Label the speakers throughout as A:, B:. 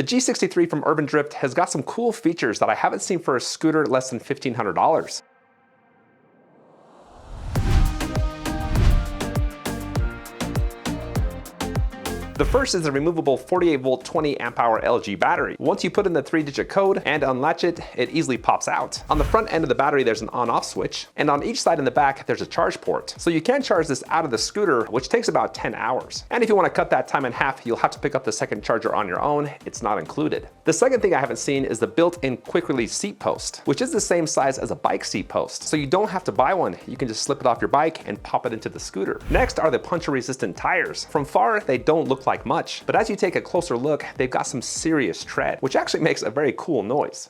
A: The G63 from Urban Drift has got some cool features that I haven't seen for a scooter less than $1,500. The first is a removable 48-volt 20-amp-hour LG battery. Once you put in the 3-digit code and unlatch it, it easily pops out. On the front end of the battery, there's an on-off switch, and on each side in the back, there's a charge port. So you can charge this out of the scooter, which takes about 10 hours. And if you want to cut that time in half, you'll have to pick up the second charger on your own. It's not included. The second thing I haven't seen is the built-in quick-release seat post, which is the same size as a bike seat post. So you don't have to buy one. You can just slip it off your bike and pop it into the scooter. Next are the puncture-resistant tires. From far, they don't look like much, but as you take a closer look, they've got some serious tread, which actually makes a very cool noise.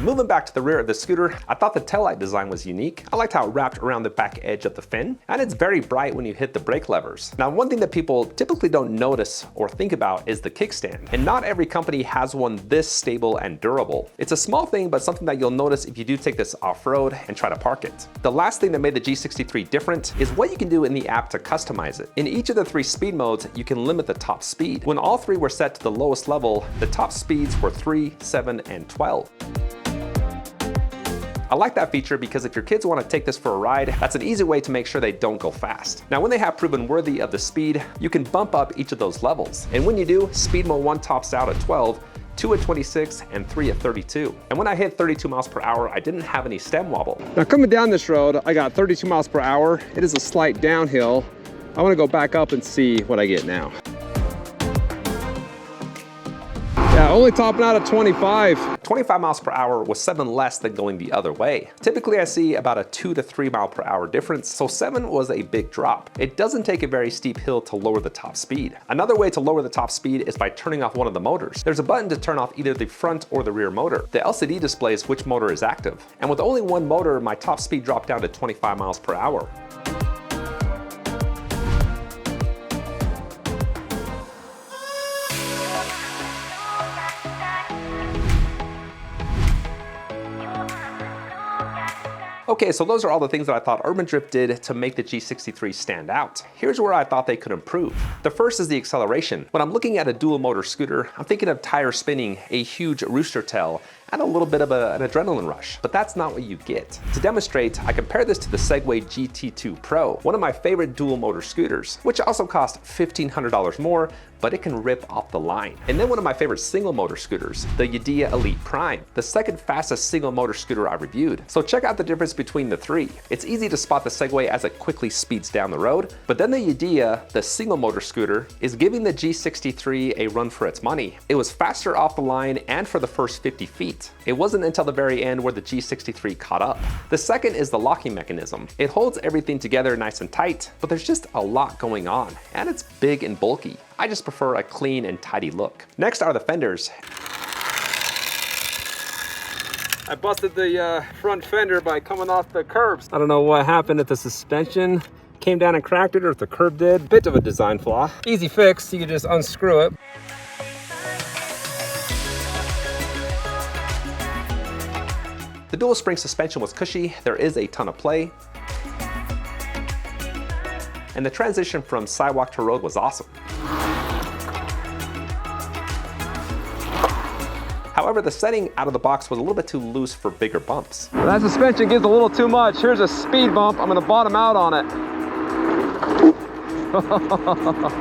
A: Moving back to the rear of the scooter, I thought the taillight design was unique. I liked how it wrapped around the back edge of the fin, and it's very bright when you hit the brake levers. Now, one thing that people typically don't notice or think about is the kickstand, and not every company has one this stable and durable. It's a small thing, but something that you'll notice if you do take this off-road and try to park it. The last thing that made the G63 different is what you can do in the app to customize it. In each of the 3 speed modes, you can limit the top speed. When all 3 were set to the lowest level, the top speeds were 3, 7, and 12. I like that feature because if your kids want to take this for a ride, that's an easy way to make sure they don't go fast. Now, when they have proven worthy of the speed, you can bump up each of those levels. And when you do, speed mode 1 tops out at 12, 2 at 26, and 3 at 32. And when I hit 32 miles per hour, I didn't have any stem wobble.
B: Now coming down this road, I got 32 miles per hour. It is a slight downhill. I want to go back up and see what I get now. Yeah, only topping out at 25.
A: 25 miles per hour was 7 less than going the other way. Typically I see about a 2 to 3 mile per hour difference, so 7 was a big drop. It doesn't take a very steep hill to lower the top speed. Another way to lower the top speed is by turning off one of the motors. There's a button to turn off either the front or the rear motor. The LCD displays which motor is active. And with only one motor, my top speed dropped down to 25 miles per hour. Okay, so those are all the things that I thought Urban Drift did to make the G63 stand out. Here's where I thought they could improve. The first is the acceleration. When I'm looking at a dual motor scooter, I'm thinking of tire spinning, a huge rooster tail, and a little bit of an adrenaline rush, but that's not what you get. To demonstrate, I compare this to the Segway GT2 Pro, one of my favorite dual motor scooters, which also cost $1,500 more, but it can rip off the line. And then one of my favorite single motor scooters, the Yedea Elite Prime, the second fastest single motor scooter I reviewed. So check out the difference between the 3. It's easy to spot the Segway as it quickly speeds down the road, but then the Yedea, the single motor scooter, is giving the G63 a run for its money. It was faster off the line and for the first 50 feet. It wasn't until the very end where the G63 caught up. The second is the locking mechanism. It holds everything together nice and tight, but there's just a lot going on, and it's big and bulky. I just prefer a clean and tidy look. Next are the fenders.
B: I busted the front fender by coming off the curbs. I don't know what happened if the suspension came down and cracked it or if the curb did. Bit of a design flaw. Easy fix, you can just unscrew it.
A: The dual spring suspension was cushy, there is a ton of play, and the transition from sidewalk to road was awesome. However, the setting out of the box was a little bit too loose for bigger bumps.
B: That suspension gives a little too much. Here's a speed bump. I'm gonna bottom out on it.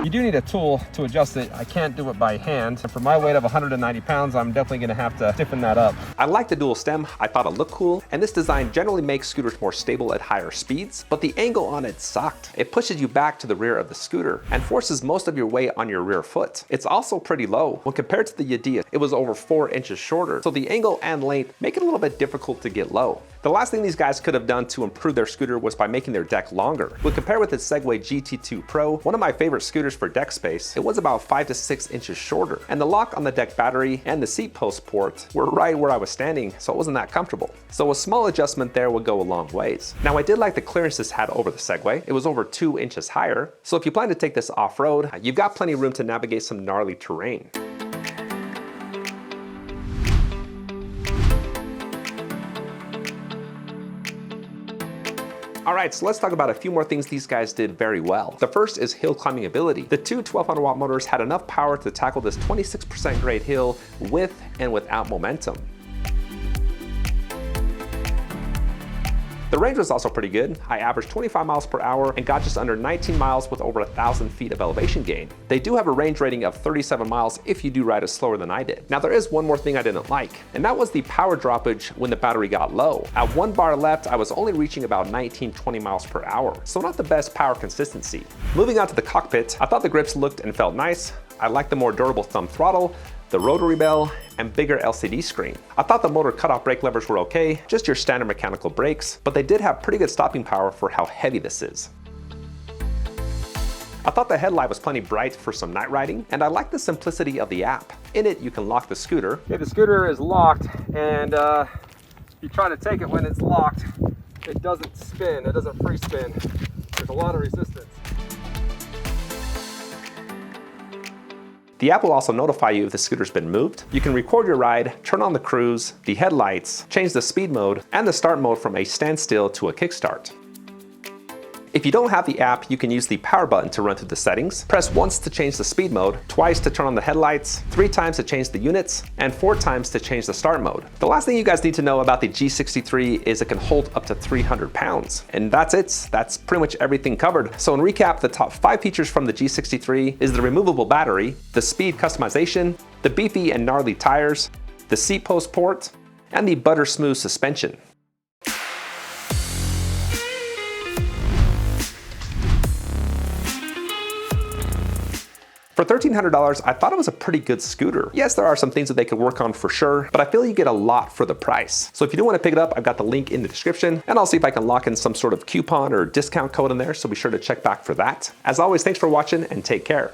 B: You do need a tool to adjust it. I can't do it by hand. And for my weight of 190 pounds, I'm definitely gonna have to stiffen that up.
A: I like the dual stem, I thought it looked cool, and this design generally makes scooters more stable at higher speeds, but the angle on it sucked. It pushes you back to the rear of the scooter and forces most of your weight on your rear foot. It's also pretty low. When compared to the Yedea, it was over 4 inches shorter, so the angle and length make it a little bit difficult to get low. The last thing these guys could have done to improve their scooter was by making their deck longer. When compared with the Segway GT2 Pro, one of my favorite scooters for deck space, it was about 5 to 6 inches shorter. And the lock on the deck battery and the seat post port were right where I was standing, so it wasn't that comfortable. So a small adjustment there would go a long ways. Now, I did like the clearance this had over the Segway. It was over 2 inches higher, so if you plan to take this off-road, you've got plenty of room to navigate some gnarly terrain. All right, so let's talk about a few more things these guys did very well. The first is hill climbing ability. The two 1200 watt motors had enough power to tackle this 26% grade hill with and without momentum. The range was also pretty good. I averaged 25 miles per hour and got just under 19 miles with over 1,000 feet of elevation gain. They do have a range rating of 37 miles if you do ride it slower than I did. Now there is one more thing I didn't like, and that was the power droppage when the battery got low. At 1 bar left, I was only reaching about 19-20 miles per hour, so not the best power consistency. Moving on to the cockpit, I thought the grips looked and felt nice. I liked the more durable thumb throttle, the rotary bell, and bigger LCD screen. I thought the motor cutoff brake levers were okay, just your standard mechanical brakes, but they did have pretty good stopping power for how heavy this is. I thought the headlight was plenty bright for some night riding, and I like the simplicity of the app. In it, you can lock the scooter.
B: Okay, the scooter is locked, and you try to take it when it's locked. It doesn't spin, it doesn't free spin. There's a lot of resistance.
A: The app will also notify you if the scooter's been moved. You can record your ride, turn on the cruise, the headlights, change the speed mode, and the start mode from a standstill to a kickstart. If you don't have the app, you can use the power button to run through the settings. Press once to change the speed mode, twice to turn on the headlights, 3 times to change the units, and 4 times to change the start mode. The last thing you guys need to know about the G63 is it can hold up to 300 pounds. And that's it. That's pretty much everything covered. So in recap, the top 5 features from the G63 is the removable battery, the speed customization, the beefy and gnarly tires, the seat post port, and the butter smooth suspension. For $1,300, I thought it was a pretty good scooter. Yes, there are some things that they could work on for sure, but I feel you get a lot for the price. So if you do want to pick it up, I've got the link in the description, and I'll see if I can lock in some sort of coupon or discount code in there, so be sure to check back for that. As always, thanks for watching and take care.